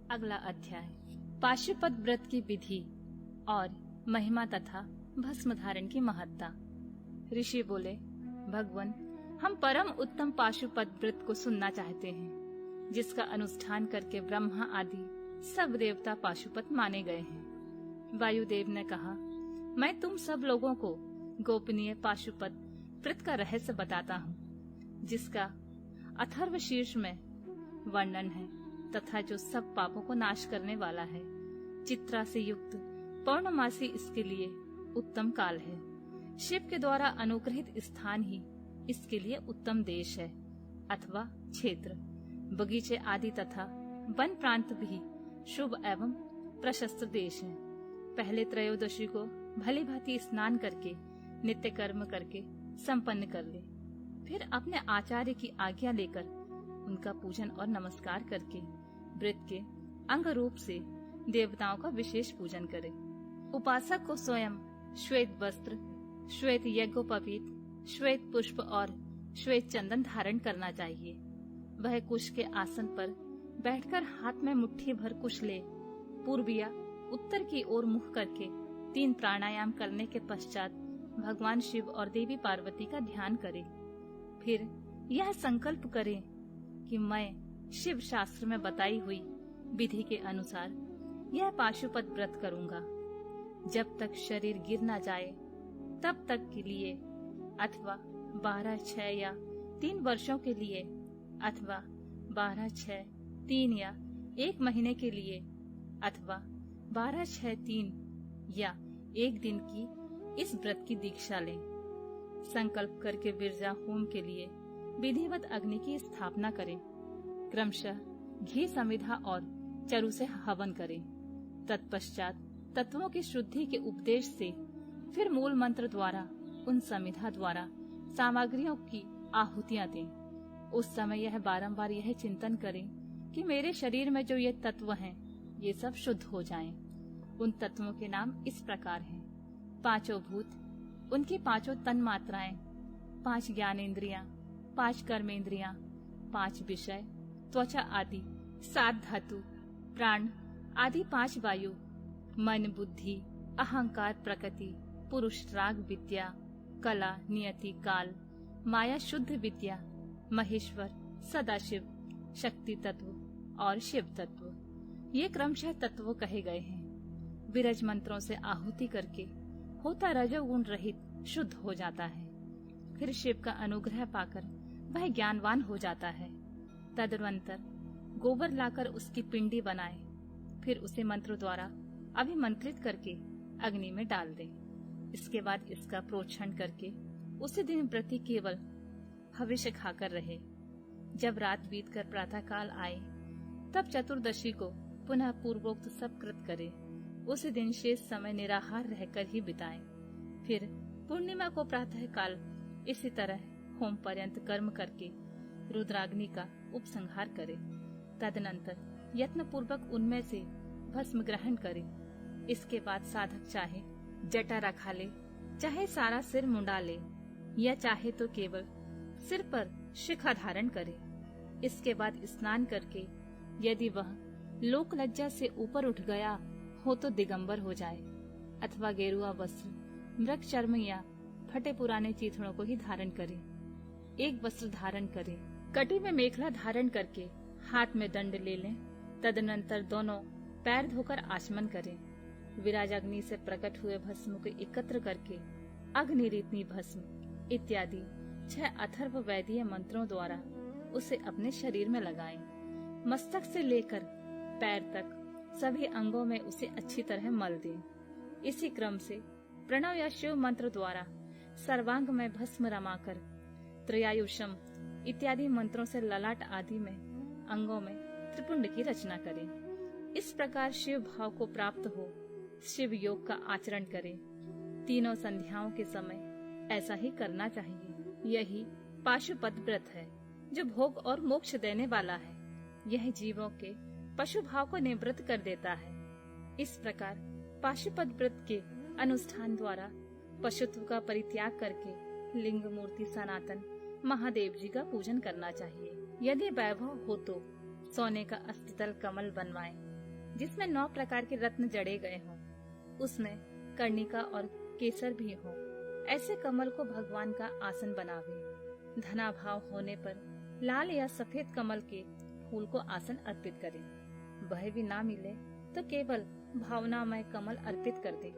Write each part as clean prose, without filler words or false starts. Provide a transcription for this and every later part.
अगला अध्याय पाशुपत व्रत की विधि और महिमा तथा भस्म धारण की महत्ता। ऋषि बोले, भगवान, हम परम उत्तम पाशुपत व्रत को सुनना चाहते हैं, जिसका अनुष्ठान करके ब्रह्मा आदि सब देवता पाशुपत माने गए हैं। वायुदेव ने कहा, मैं तुम सब लोगों को गोपनीय पाशुपत व्रत का रहस्य बताता हूँ, जिसका अथर्वशीर्ष में वर्णन है तथा जो सब पापों को नाश करने वाला है। चित्रा से युक्त पौर्णमासी इसके लिए उत्तम काल है। शिव के द्वारा अनुग्रहित स्थान ही इसके लिए उत्तम देश है अथवा क्षेत्र। बगीचे आदि तथा वन प्रांत भी शुभ एवं प्रशस्त देश है। पहले त्रयोदशी को भली भांति स्नान करके नित्य कर्म करके संपन्न कर ले, फिर अपने आचार्य की आज्ञा लेकर उनका पूजन और नमस्कार करके व्रत के अंग रूप से देवताओं का विशेष पूजन करे। उपासक को स्वयं श्वेत वस्त्र, श्वेत यज्ञोपवीत, श्वेत पुष्प और श्वेत चंदन धारण करना चाहिए। वह कुश के आसन पर बैठकर हाथ में मुट्ठी भर कुश ले पूर्व या उत्तर की ओर मुख करके 3 प्राणायाम करने के पश्चात भगवान शिव और देवी पार्वती का ध्यान करे। फिर यह संकल्प करे कि मैं शिव शास्त्र में बताई हुई विधि के अनुसार यह पाशुपत व्रत करूंगा। जब तक शरीर गिर न जाए तब तक के लिए, अथवा 12, 6 या 3 वर्षों के लिए, अथवा 12, 6, 3 या 1 महीने के लिए, अथवा 12, 6, 3 या 1 दिन की इस व्रत की दीक्षा लें। संकल्प करके बिरजा होम के लिए विधिवत अग्नि की स्थापना करें। क्रमशः घी समिधा और चरु से हवन करें। तत्पश्चात तत्वों की शुद्धि के उपदेश से फिर मूल मंत्र द्वारा उन समिधा द्वारा सामग्रियों की आहुतियां दें। उस समय यह बारंबार यह चिंतन करें कि मेरे शरीर में जो ये तत्व हैं, ये सब शुद्ध हो जाएं। उन तत्वों के नाम इस प्रकार हैं: 5 भूत, उनकी 5 तन मात्राएं, 5 ज्ञानेन्द्रियां, 5 कर्मेंद्रियां, 5 विषय, त्वचा आदि, 7 धातु, प्राण आदि, 5 वायु, मन, बुद्धि, अहंकार, प्रकृति, पुरुष, राग, विद्या, कला, नियति, काल, माया, शुद्ध विद्या, महेश्वर, सदाशिव, शक्ति तत्व और शिव तत्व। ये क्रमशः तत्व कहे गए हैं। विरज मंत्रों से आहुति करके होता रजोगुण रहित शुद्ध हो जाता है। फिर शिव का अनुग्रह पाकर वह ज्ञानवान हो जाता है। तदनंतर गोबर लाकर उसकी पिंडी बनाए, फिर उसे मंत्र द्वारा अभिमंत्रित करके अग्नि में डाल दे। इसके बाद इसका प्रोक्षण करके उसी दिन प्रति केवल हविष्य खाकर रहे। जब रात बीतकर प्रातः काल आए तब चतुर्दशी को पुनः पूर्वोक्त सब कृत करे। उसी दिन शेष समय निराहार रहकर ही बिताएं। फिर पूर्णिमा को प्रातः काल इसी तरह होम पर्यंत कर्म करके रुद्राग्नि का उपसंहार करे। तदनंतर यत्न पूर्वक उनमें से भस्म ग्रहण करे। इसके बाद साधक चाहे जटा रखा ले, चाहे सारा सिर मुंडा ले, या चाहे तो केवल सिर पर शिखा धारण करे। इसके बाद स्नान करके यदि वह लोक लज्जा से ऊपर उठ गया हो तो दिगंबर हो जाए, अथवा गेरुआ वस्त्र, मृग चर्म या फटे पुराने चीथड़ों को ही धारण करे। एक वस्त्र धारण करे, कटी में मेखला धारण करके हाथ में दंड ले लें। तदनंतर दोनों पैर धोकर आचमन करें। विराजाग्नि से प्रकट हुए भस्म को एकत्र करके अग्निरीतनी भस्म इत्यादि 6 अथर्व वैदिक मंत्रों द्वारा उसे अपने शरीर में लगाएं। मस्तक से लेकर पैर तक सभी अंगों में उसे अच्छी तरह मल दें। इसी क्रम से प्रणव या शिव मंत्र द्वारा सर्वांग में भस्म रमाकर त्रयायुषम इत्यादि मंत्रों से ललाट आदि में अंगों में त्रिपुंड की रचना करें। इस प्रकार शिव भाव को प्राप्त हो शिव योग का आचरण करें। तीनों संध्याओं के समय ऐसा ही करना चाहिए। यही पाशुपत व्रत है जो भोग और मोक्ष देने वाला है। यह जीवों के पशु भाव को निवृत्त कर देता है। इस प्रकार पाशुपत व्रत के अनुष्ठान द्वारा पशुत्व का परित्याग करके लिंग मूर्ति सनातन महादेव जी का पूजन करना चाहिए। यदि वैभव हो तो सोने का अस्थितल कमल बनवाएं। जिसमें 9 प्रकार के रत्न जड़े गए हों, उसमें कर्णिका और केसर भी हो, ऐसे कमल को भगवान का आसन बनावे। धनाभाव होने पर लाल या सफेद कमल के फूल को आसन अर्पित करें। वह भी ना मिले तो केवल भावनामय कमल अर्पित कर दे।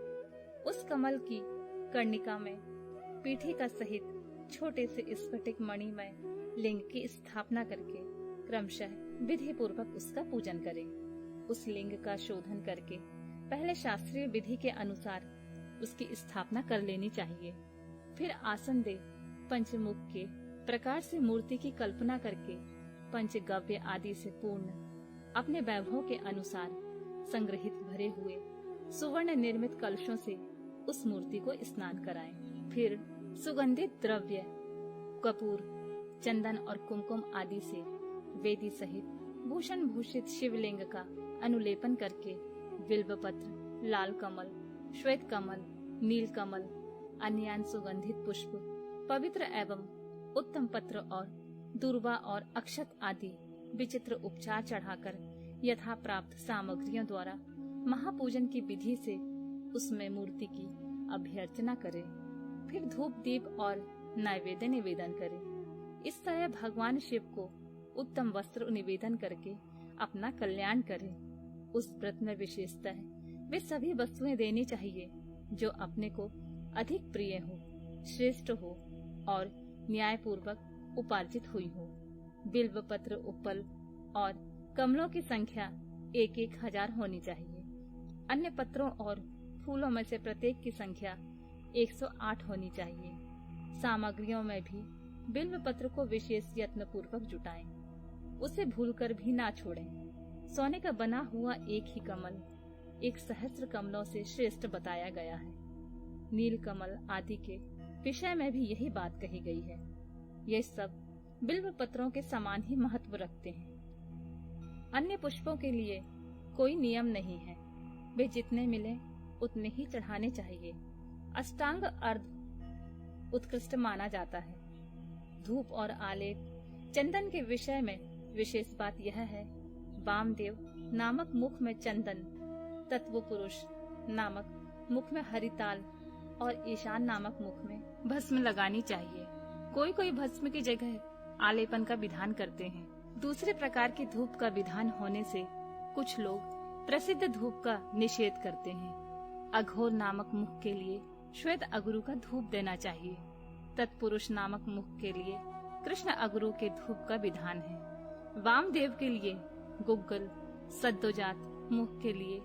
उस कमल की कर्णिका में पीठिका सहित छोटे से स्फटिक मणिमय लिंग की स्थापना करके क्रमशः विधि पूर्वक उसका पूजन करें। उस लिंग का शोधन करके पहले शास्त्रीय विधि के अनुसार उसकी स्थापना कर लेनी चाहिए। फिर आसन दे पंचमुख के प्रकार से मूर्ति की कल्पना करके पंचगव्य आदि से पूर्ण अपने वैभव के अनुसार संग्रहित भरे हुए सुवर्ण निर्मित कलशों से उस मूर्ति को स्नान कराएं। फिर सुगंधित द्रव्य कपूर, चंदन और कुमकुम आदि से वेदी सहित भूषण भूषित शिवलिंग का अनुलेपन करके बिल्व पत्र, लाल कमल, श्वेत कमल, नील कमल, अन्यान सुगंधित पुष्प, पवित्र एवं उत्तम पत्र और दूर्वा और अक्षत आदि विचित्र उपचार चढ़ाकर यथा प्राप्त सामग्रियों द्वारा महापूजन की विधि से उसमें मूर्ति की अभ्यर्चना करें। फिर धूप दीप और नैवेद्य निवेदन करें। इस तरह भगवान शिव को उत्तम वस्त्र निवेदन करके अपना कल्याण करें। उस व्रत में विशेषतः वे सभी वस्तुएं देनी चाहिए जो अपने को अधिक प्रिय हो, श्रेष्ठ हो और न्याय पूर्वक उपार्जित हुई हो। बिल्व पत्र, उपल और कमलों की संख्या 1,000 होनी चाहिए। अन्य पत्रों और फूलों में से प्रत्येक की संख्या 108 होनी चाहिए। सामग्रियों में भी बिल्व पत्र को विशेष यत्न पूर्वक जुटाएं, उसे भूलकर भी ना छोड़ें। सोने का बना हुआ एक ही कमल 1,000 कमलों से श्रेष्ठ बताया गया है। नील कमल आदि के विषय में भी यही बात कही गई है। ये सब बिल्व पत्रों के समान ही महत्व रखते हैं। अन्य पुष्पों के लिए कोई नियम नहीं है, वे जितने मिले उतने ही चढ़ाने चाहिए। अष्टांग अर्ध उत्कृष्ट माना जाता है। धूप और आलेप, चंदन के विषय में विशेष बात यह है, वामदेव नामक मुख में चंदन, तत्व पुरुष नामक मुख में हरिताल और ईशान नामक मुख में भस्म लगानी चाहिए। कोई कोई भस्म की जगह आलेपन का विधान करते हैं। दूसरे प्रकार के धूप का विधान होने से कुछ लोग प्रसिद्ध धूप का निषेध करते हैं। अघोर नामक मुख के लिए श्वेत अगरू का धूप देना चाहिए। तत्पुरुष नामक मुख के लिए कृष्ण अगरू के धूप का विधान है। वामदेव के लिए गुग्गल, सद्दोजात मुख के लिए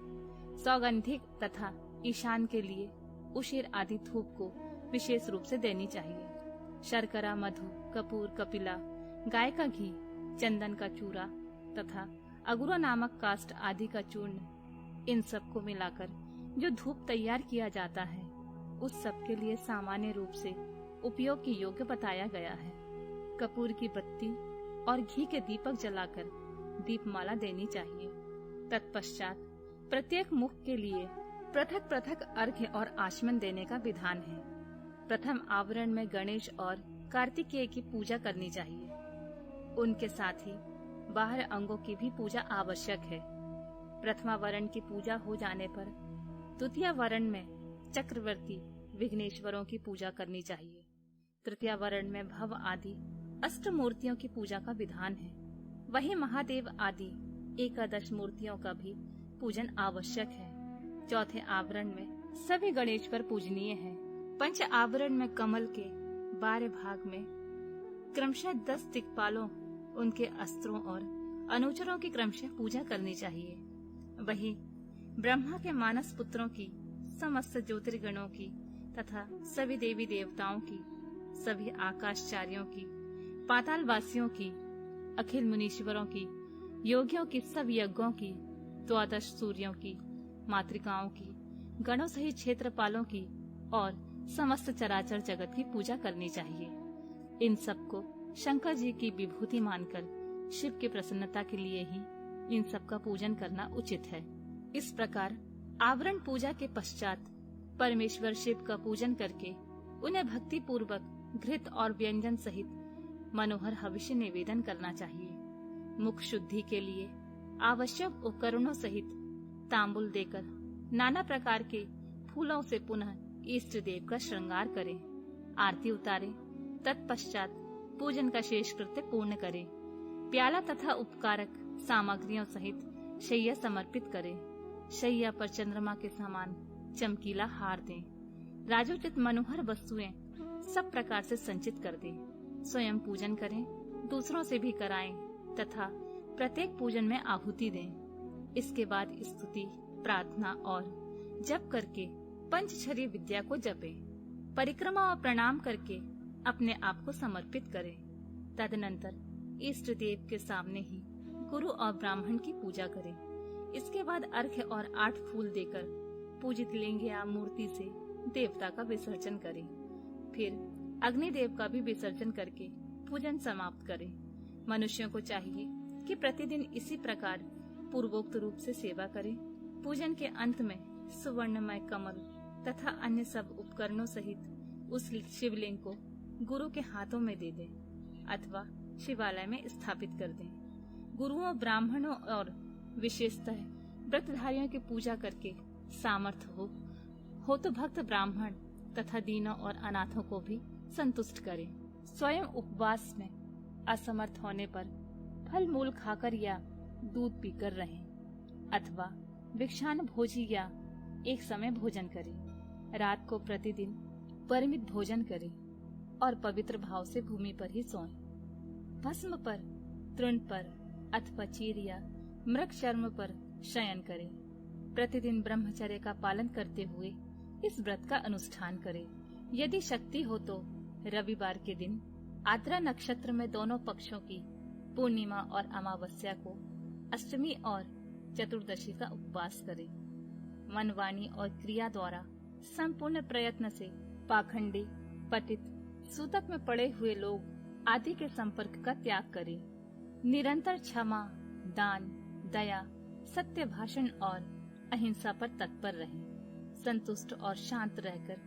सौगंधिक तथा ईशान के लिए उशीर आदि धूप को विशेष रूप से देनी चाहिए। शर्करा, मधु, कपूर, कपिला, गाय का घी, चंदन का चूरा तथा अगुरा नामक काष्ठ आदि का चूर्ण, इन सब को मिलाकर जो धूप तैयार किया जाता है उस सब के लिए सामान्य रूप से उपयोग के योग्य बताया गया है। कपूर की बत्ती और घी के दीपक जलाकर दीपमाला देनी चाहिए। तत्पश्चात प्रत्येक मुख के लिए पृथक पृथक अर्घ्य और आचमन देने का विधान है। प्रथम आवरण में गणेश और कार्तिकेय की पूजा करनी चाहिए। उनके साथ ही बाहर अंगों की भी पूजा आवश्यक है। प्रथमा वरण की पूजा हो जाने पर द्वितीय वरण में चक्रवर्ती विघ्नेश्वरों की पूजा करनी चाहिए। तृतीय वरण में भव आदि अष्ट मूर्तियों की पूजा का विधान है। वही महादेव आदि 11 मूर्तियों का भी पूजन आवश्यक है। चौथे आवरण में सभी गणेश्वर पूजनीय हैं। पंच आवरण में कमल के 12 भाग में क्रमशः 10 दिक्पालों, उनके अस्त्रों और अनुचरों की क्रमशः पूजा करनी चाहिए। वही ब्रह्मा के मानस पुत्रों की, समस्त ज्योतिर्गणों की तथा सभी देवी देवताओं की, सभी आकाशचार्यों की, पातालवासियों की, अखिल मुनीश्वरों की, योगियों की, सब यज्ञों की, 12 सूर्यों की, मातृकाओं की, गणों सहित क्षेत्रपालों की और समस्त चराचर जगत की पूजा करनी चाहिए। इन सबको शंकर जी की विभूति मानकर शिव की प्रसन्नता के लिए ही इन सब का पूजन करना उचित है। इस प्रकार आवरण पूजा के पश्चात परमेश्वर शिव का पूजन करके उन्हें भक्ति पूर्वक घृत और व्यंजन सहित मनोहर हविष्य निवेदन करना चाहिए। मुख शुद्धि के लिए आवश्यक उपकरणों सहित तांबुल देकर नाना प्रकार के फूलों से पुनः इष्ट देव का श्रृंगार करें, आरती उतारे, तत्पश्चात पूजन का शेष कृत्य पूर्ण करें। प्याला तथा उपकारक सामग्रियों सहित शैया समर्पित करें। शैया पर चंद्रमा के समान चमकीला हार दें। राजोचित मनोहर वस्तुएं सब प्रकार से संचित कर दें। स्वयं पूजन करें, दूसरों से भी कराएं तथा प्रत्येक पूजन में आहुति दें। इसके बाद स्तुति, प्रार्थना और जप करके पंचछरी विद्या को जपें। परिक्रमा और प्रणाम करके अपने आप को समर्पित करें। तदनंतर इष्ट देव के सामने ही गुरु और ब्राह्मण की पूजा करें। इसके बाद अर्घ्य और 8 फूल देकर पूजित लिंग या मूर्ति से देवता का विसर्जन करें। फिर अग्निदेव का भी विसर्जन करके पूजन समाप्त करें। मनुष्यों को चाहिए कि प्रतिदिन इसी प्रकार पूर्वोक्त रूप से सेवा करें। पूजन के अंत में सुवर्णमय कमल तथा अन्य सब उपकरणों सहित उस शिवलिंग को गुरु के हाथों में दे दें अथवा शिवालय में स्थापित कर दें। गुरुओं, ब्राह्मणों और विशेषतः व्रतधारियों की पूजा करके सामर्थ्य हो तो भक्त ब्राह्मण तथा दीनों और अनाथों को भी संतुष्ट करें। स्वयं उपवास में असमर्थ होने पर फल मूल खाकर या दूध पीकर रहें अथवा भिक्षान भोजी या एक समय भोजन करें। रात को प्रतिदिन परिमित भोजन करें और पवित्र भाव से भूमि पर ही सोएं। भस्म पर, तृण पर अथवा चीर या मृग चर्म पर शयन करें। प्रतिदिन ब्रह्मचर्य का पालन करते हुए इस व्रत का अनुष्ठान करें। यदि शक्ति हो तो रविवार के दिन आद्रा नक्षत्र में दोनों पक्षों की पूर्णिमा और अमावस्या को, अष्टमी और चतुर्दशी का उपवास करें। मन, वाणी और क्रिया द्वारा संपूर्ण प्रयत्न से पाखंडी, पतित, सूतक में पड़े हुए लोग आदि के संपर्क का त्याग करें। निरंतर क्षमा, दान, दया, सत्य भाषण और अहिंसा पर तत्पर रहें। संतुष्ट और शांत रहकर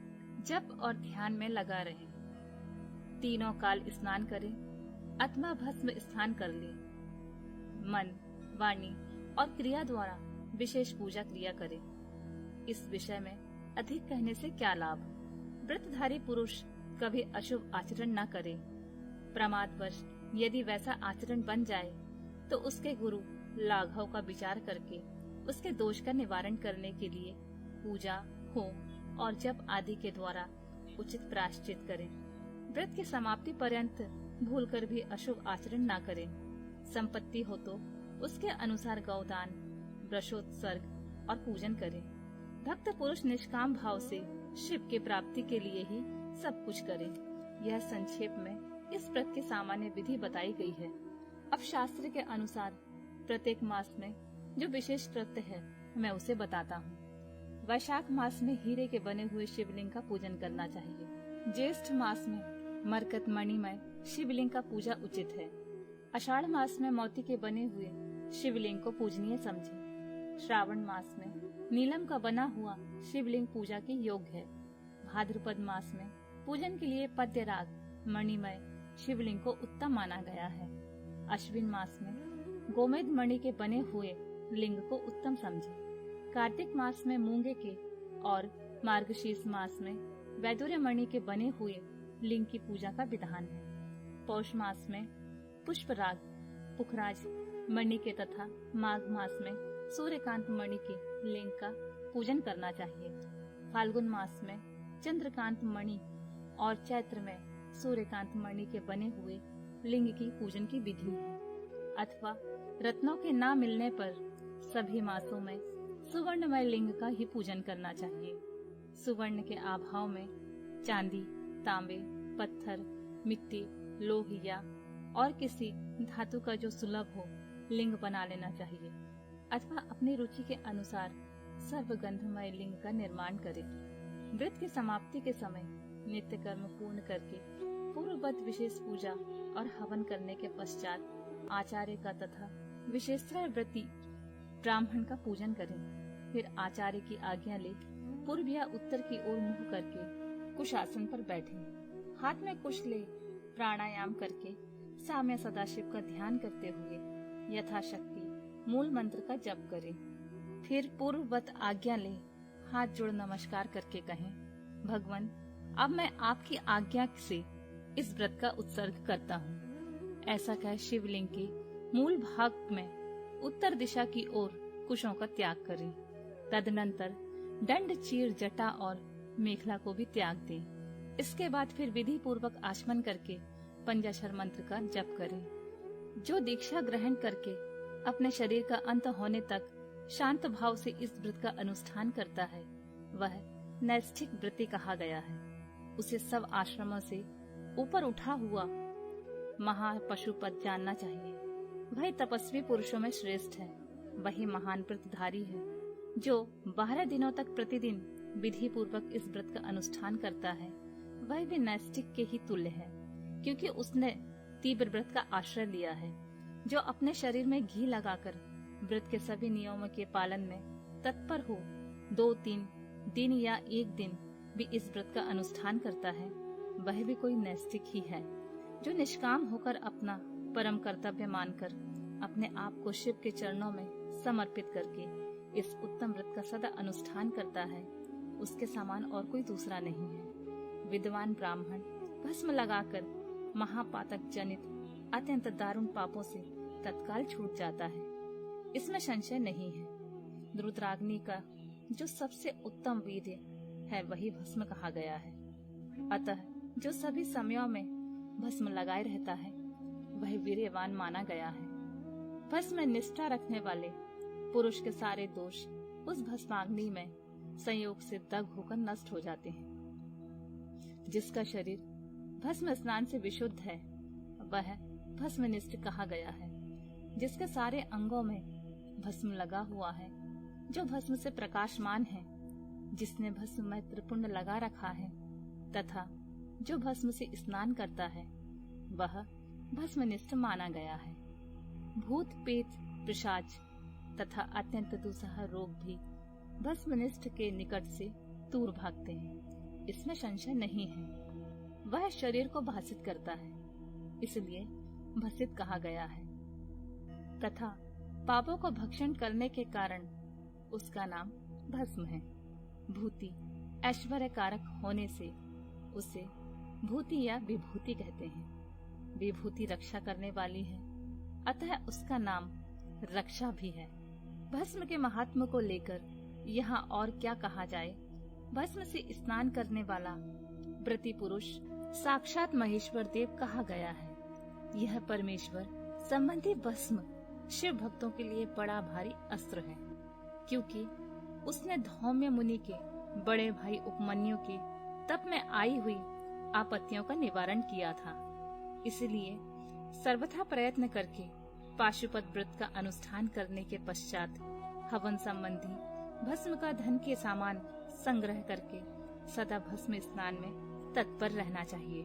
जप और ध्यान में लगा रहें। तीनों काल स्नान करें अथवा भस्म स्नान कर लें। मन, वाणी और क्रिया द्वारा विशेष पूजा क्रिया करें। इस विषय में अधिक कहने से क्या लाभ। व्रतधारी पुरुष कभी अशुभ आचरण न करे। प्रमादवश यदि वैसा आचरण बन जाए तो उसके गुरु लाघव का विचार करके उसके दोष का निवारण करने के लिए पूजा, होम और जप आदि के द्वारा उचित प्रायश्चित करें। व्रत की समाप्ति पर्यंत भूलकर भी अशुभ आचरण न करें। संपत्ति हो तो उसके अनुसार गौदान, वृषोत्सर्ग और पूजन करें। भक्त पुरुष निष्काम भाव से शिव की प्राप्ति के लिए ही सब कुछ करें। यह संक्षेप में इस व्रत की सामान्य विधि बताई गई है। अब शास्त्र के अनुसार प्रत्येक मास में जो विशेष कृत्य है मैं उसे बताता हूँ। वैशाख मास में हीरे के बने हुए शिवलिंग का पूजन करना चाहिए। ज्येष्ठ मास में मरकत मणिमय शिवलिंग का पूजा उचित है। आषाढ़ मास में मोती के बने हुए शिवलिंग को पूजनीय समझे। श्रावण मास में नीलम का बना हुआ शिवलिंग पूजा के योग्य है। भाद्रपद मास में पूजन के लिए पद्यराग मणिमय शिवलिंग को उत्तम माना गया है। अश्विन मास में गोमेद मणि के बने हुए लिंग को उत्तम समझे। कार्तिक मास में मूंगे के और मार्गशीर्ष मास में वैदुर्य मणि के बने हुए लिंग की पूजा का विधान है। पौष मास में पुष्पराग, पुखराज मणि के तथा माघ मास में सूर्यकांत मणि के लिंग का पूजन करना चाहिए। फाल्गुन मास में चंद्रकांत मणि और चैत्र में सूर्यकांत मणि के बने हुए लिंग की पूजन की विधि है। अथवा रत्नों के ना मिलने पर सभी मासों में सुवर्णमय लिंग का ही पूजन करना चाहिए। सुवर्ण के अभाव में चांदी, तांबे, पत्थर, मिट्टी, लोह या और किसी धातु का जो सुलभ हो लिंग बना लेना चाहिए। अथवा अपनी रुचि के अनुसार सर्वगंधमय लिंग का निर्माण करें। व्रत की समाप्ति के समय नित्य कर्म पूर्ण करके पूर्ववत विशेष पूजा और हवन करने के पश्चात आचार्य का तथा विशेषतः व्रती ब्राह्मण का पूजन करें। फिर आचार्य की आज्ञा ले पूर्व या उत्तर की ओर मुंह करके कुशासन पर बैठें। हाथ में कुश ले प्राणायाम करके साम्य सदाशिव का ध्यान करते हुए यथाशक्ति मूल मंत्र का जप करें। फिर पूर्ववत आज्ञा ले हाथ जोड़ नमस्कार करके कहें, भगवान अब मैं आपकी आज्ञा से इस व्रत का उत्सर्ग करता हूँ। ऐसा कह शिवलिंग के मूल भाग में उत्तर दिशा की ओर कुशों का त्याग करें। तदनंतर दंड, चीर, जटा और मेखला को भी त्याग दें। इसके बाद फिर विधि पूर्वक आचमन करके पंचाक्षर मंत्र का जप करें। जो दीक्षा ग्रहण करके अपने शरीर का अंत होने तक शांत भाव से इस व्रत का अनुष्ठान करता है वह नैष्ठिक व्रती कहा गया है। उसे सब आश्रमों से ऊपर उठा हुआ महापशुपत जानना चाहिए। वही तपस्वी पुरुषों में श्रेष्ठ है। वही महान व्रतधारी है जो 12 दिनों तक प्रतिदिन विधि पूर्वक इस व्रत का अनुष्ठान करता है। वह भी नैष्ठिक के ही तुल्य है, क्योंकि उसने तीव्र व्रत का आश्रय लिया है। जो अपने शरीर में घी लगाकर व्रत के सभी नियमों के पालन में तत्पर हो, 2-3 दिन या 1 दिन भी इस व्रत का अनुष्ठान करता है, वह भी कोई नैष्ठिक ही है। जो निष्काम होकर अपना परम कर्तव्य मानकर अपने आप को शिव के चरणों में समर्पित करके इस उत्तम व्रत का सदा अनुष्ठान करता है, उसके समान और कोई दूसरा नहीं है। विद्वान ब्राह्मण भस्म लगाकर महापातक जनित अत्यंत दारुण पापों से तत्काल छूट जाता है, इसमें संशय नहीं है। रुद्राग्नि का जो सबसे उत्तम वीर्य है वही भस्म कहा गया है। अतः जो सभी समयों में भस्म लगाए रहता है वह वीर्यवान माना गया है। भस्म में निष्ठा रखने वाले पुरुष के सारे दोष उस भस्माग्नि में संयोग से दग्ध होकर नष्ट हो जाते हैं। जिसका शरीर भस्म स्नान से विशुद्ध है वह भस्मनिष्ठ कहा गया है। जिसके सारे अंगों में भस्म लगा हुआ है, जो भस्म से प्रकाशमान है, जिसने भस्म में त्रिपुंड लगा रखा है तथा जो भस्म से स्नान करता है वह भस्मनिष्ठ माना गया है। भूत, पेट, पिशाच तथा अत्यंत दुस्सह रोग भी भस्मनिष्ठ के निकट से दूर भागते हैं, इसमें संशय नहीं है। वह शरीर को भासित करता है, इसलिए भसित कहा गया है तथा पापों को भक्षण करने के कारण उसका नाम भस्म है। भूति ऐश्वर्य कारक होने से उसे भूति या विभूति कहते हैं। विभूति रक्षा करने वाली है, अतः उसका नाम रक्षा भी है। भस्म के महात्म को लेकर यहाँ और क्या कहा जाए। भस्म से स्नान करने वाला व्रती पुरुष साक्षात महेश्वर देव कहा गया है। यह परमेश्वर संबंधी भस्म शिव भक्तों के लिए बड़ा भारी अस्त्र है, क्योंकि उसने धौम्य मुनि के बड़े भाई उपमन्यु के तप में आई हुई आपत्तियों का निवारण किया था। इसलिए सर्वथा प्रयत्न करके पाशुपत व्रत का अनुष्ठान करने के पश्चात हवन संबंधी भस्म का धन के सामान संग्रह करके सदा भस्म स्नान में तत्पर रहना चाहिए।